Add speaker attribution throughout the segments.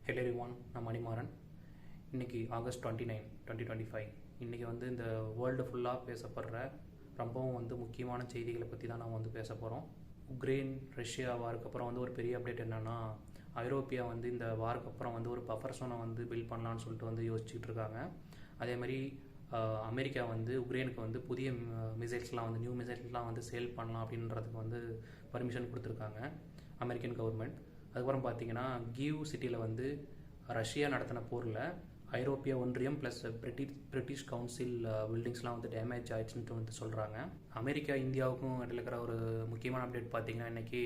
Speaker 1: Hello everyone, நான் மணிமாறன். இன்றைக்கி August 29, 2025. இன்றைக்கி வந்து இந்த வேர்ல்டு ஃபுல்லாக பேசப்படுற ரொம்பவும் வந்து முக்கியமான செய்திகளை பற்றி தான் நம்ம வந்து பேச போகிறோம். உக்ரைன் ரஷ்யா வாருக்கு அப்புறம் வந்து ஒரு பெரிய அப்டேட் என்னென்னா, ஐரோப்பியா வந்து இந்த வாருக்கு அப்புறம் வந்து ஒரு பஃபர் சோனை வந்து பில்ட் பண்ணலான்னு சொல்லிட்டு வந்து யோசிச்சுட்டு இருக்காங்க. அதேமாதிரி அமெரிக்கா வந்து உக்ரைனுக்கு வந்து புதிய மிசைல்ஸ்லாம் வந்து நியூ மிசைல்ஸ்லாம் வந்து சேல் பண்ணலாம் அப்படின்றதுக்கு வந்து பர்மிஷன் கொடுத்துருக்காங்க அமெரிக்கன் கவர்மெண்ட். அதுக்கப்புறம் பார்த்தீங்கன்னா கீவ் சிட்டியில் வந்து ரஷ்யா நடத்தின போரில் ஐரோப்பிய ஒன்றியம் ப்ளஸ் பிரிட்டிஷ் கவுன்சில் பில்டிங்ஸ்லாம் வந்து டேமேஜ் ஆயிடுச்சுன்ட்டு வந்து சொல்கிறாங்க. அமெரிக்கா இந்தியாவுக்கும் இடையில இருக்கிற ஒரு முக்கியமான அப்டேட் பார்த்தீங்கன்னா, இன்றைக்கி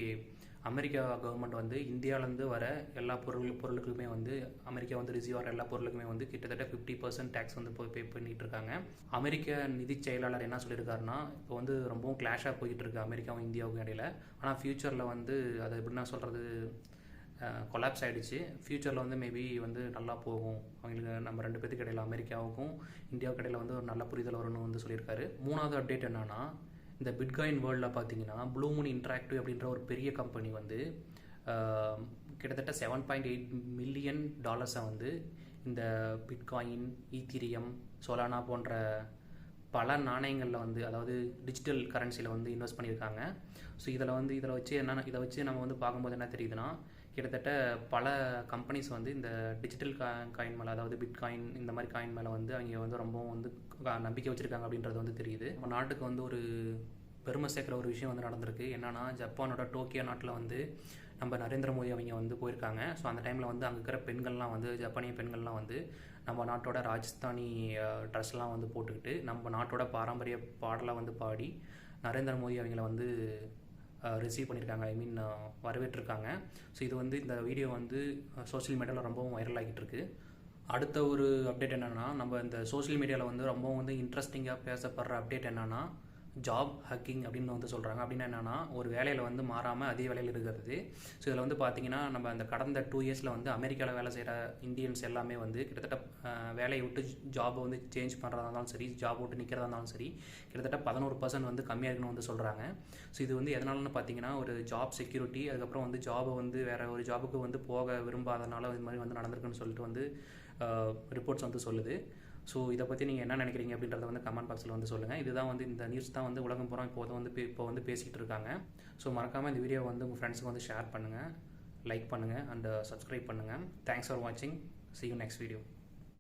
Speaker 1: அமெரிக்கா கவர்மெண்ட் வந்து இந்தியாவிலேருந்து வர எல்லா பொருளுக்குமே வந்து அமெரிக்கா வந்து ரிசீவ் ஆகிற எல்லா பொருளுக்குமே வந்து கிட்டத்தட்ட 50% டேக்ஸ் வந்து போய் பே பண்ணிகிட்டு இருக்காங்க. அமெரிக்க நிதி செயலாளர் என்ன சொல்லியிருக்காருன்னா, இப்போ வந்து ரொம்பவும் கிளாஷாக போய்கிட்டு இருக்கு அமெரிக்காவும் இந்தியாவுக்கும் இடையில. ஆனால் ஃப்யூச்சரில் வந்து அதை எப்படின்னா சொல்கிறது, கொலாப்ஸ் ஆகிடுச்சு. ஃப்யூச்சரில் வந்து மேபி வந்து நல்லா போகும் அவங்களுக்கு, நம்ம ரெண்டு பேருக்கு இடையில அமெரிக்காவுக்கும் இந்தியாவுக்கு இடையில வந்து ஒரு நல்ல புரிதல் வரும்னு வந்து சொல்லியிருக்காரு. மூணாவது அப்டேட் என்னன்னா, இந்த பிட்காயின் வேர்ல்டில் பார்த்தீங்கன்னா ப்ளூ மூன் இன்ட்ராக்டிவ் அப்படின்ற ஒரு பெரிய கம்பெனி வந்து கிட்டத்தட்ட $7.8 மில்லியன் வந்து இந்த பிட்காயின், ஈத்தீரியம், சோலானா போன்ற பல நாணயங்களில் வந்து, அதாவது டிஜிட்டல் கரன்சியில் வந்து இன்வெஸ்ட் பண்ணியிருக்காங்க. ஸோ இதில் வச்சு நம்ம வந்து பார்க்கும்போது என்ன தெரியுதுன்னா, கிட்டத்தட்ட பல கம்பெனிஸ் வந்து இந்த டிஜிட்டல் காயின் மேலே, அதாவது பிட்காயின் இந்த மாதிரி காயின் மேலே வந்து அவங்க வந்து ரொம்பவும் வந்து நம்பிக்கை வச்சுருக்காங்க அப்படின்றது வந்து தெரியுது. நம்ம நாட்டுக்கு வந்து ஒரு பெருமை சேர்க்குற ஒரு விஷயம் வந்து நடந்திருக்கு. என்னன்னா, ஜப்பானோட டோக்கியோ நாட்டில் வந்து நம்ம நரேந்திர மோடி அவங்க வந்து போயிருக்காங்க. ஸோ அந்த டைமில் வந்து அங்கே இருக்கிற பெண்கள்லாம் வந்து, ஜப்பானிய பெண்கள்லாம் வந்து நம்ம நாட்டோட ராஜஸ்தானி ட்ரெஸ்லாம் வந்து போட்டுக்கிட்டு நம்ம நாட்டோட பாரம்பரிய பாடலாம் வந்து பாடி நரேந்திர மோடி அவங்கள வந்து ரிசீவ் பண்ணியிருக்காங்க, வரவேற்றிருக்காங்க. ஸோ இது வந்து இந்த வீடியோ வந்து சோஷியல் மீடியாவில் ரொம்பவும் வைரல் ஆகிட்டு இருக்கு. அடுத்த ஒரு அப்டேட் என்னென்னா, நம்ம இந்த சோஷியல் மீடியாவில் வந்து ரொம்பவும் வந்து இன்ட்ரெஸ்டிங்காக பேசப்படுற அப்டேட் என்னென்னா, ஜாப் ஹக்கிங் அப்படின்னு வந்து சொல்கிறாங்க. அப்படின்னா என்னென்னா, ஒரு வேலையில் வந்து மாறாமல் அதே வேலையில் இருக்கிறது. ஸோ இதில் வந்து பார்த்தீங்கன்னா, நம்ம அந்த கடந்த 2 இயர்ஸில் வந்து அமெரிக்காவில் வேலை செய்கிற இந்தியன்ஸ் எல்லாமே வந்து கிட்டத்தட்ட வேலையை விட்டு ஜாபை வந்து சேஞ்ச் பண்ணுறதா இருந்தாலும் சரி, ஜாப் விட்டு நிற்கிறதா இருந்தாலும் சரி, கிட்டத்தட்ட 11% வந்து கம்மியாக இருக்குன்னு வந்து சொல்கிறாங்க. ஸோ இது வந்து எதனாலன்னு பார்த்தீங்கன்னா, ஒரு ஜாப் செக்யூரிட்டி, அதுக்கப்புறம் வந்து ஜாபை வந்து வேறு ஒரு ஜாபுக்கு வந்து போக விரும்பாதனால இது மாதிரி வந்து நடந்திருக்குன்னு சொல்லிட்டு வந்து ரிப்போர்ட்ஸ் வந்து சொல்லுது. ஸோ இதை பற்றி நீங்கள் என்ன நினைக்கிறீங்க அப்படின்றத வந்து கமெண்ட் பாக்ஸில் வந்து சொல்லுங்கள். இதுதான் வந்து இந்த நியூஸ் தான் வந்து உலகம் பூரா இப்போ வந்து பேசிகிட்டு இருக்காங்க. ஸோ மறக்காமல் இந்த வீடியோ வந்து உங்கள் ஃப்ரெண்ட்ஸுக்கு வந்து ஷேர் பண்ணுங்கள், லைக் பண்ணுங்கள் அண்ட் சப்ஸ்கிரைப் பண்ணுங்கள். தேங்க்ஸ் ஃபார் வாட்சிங். See you next video.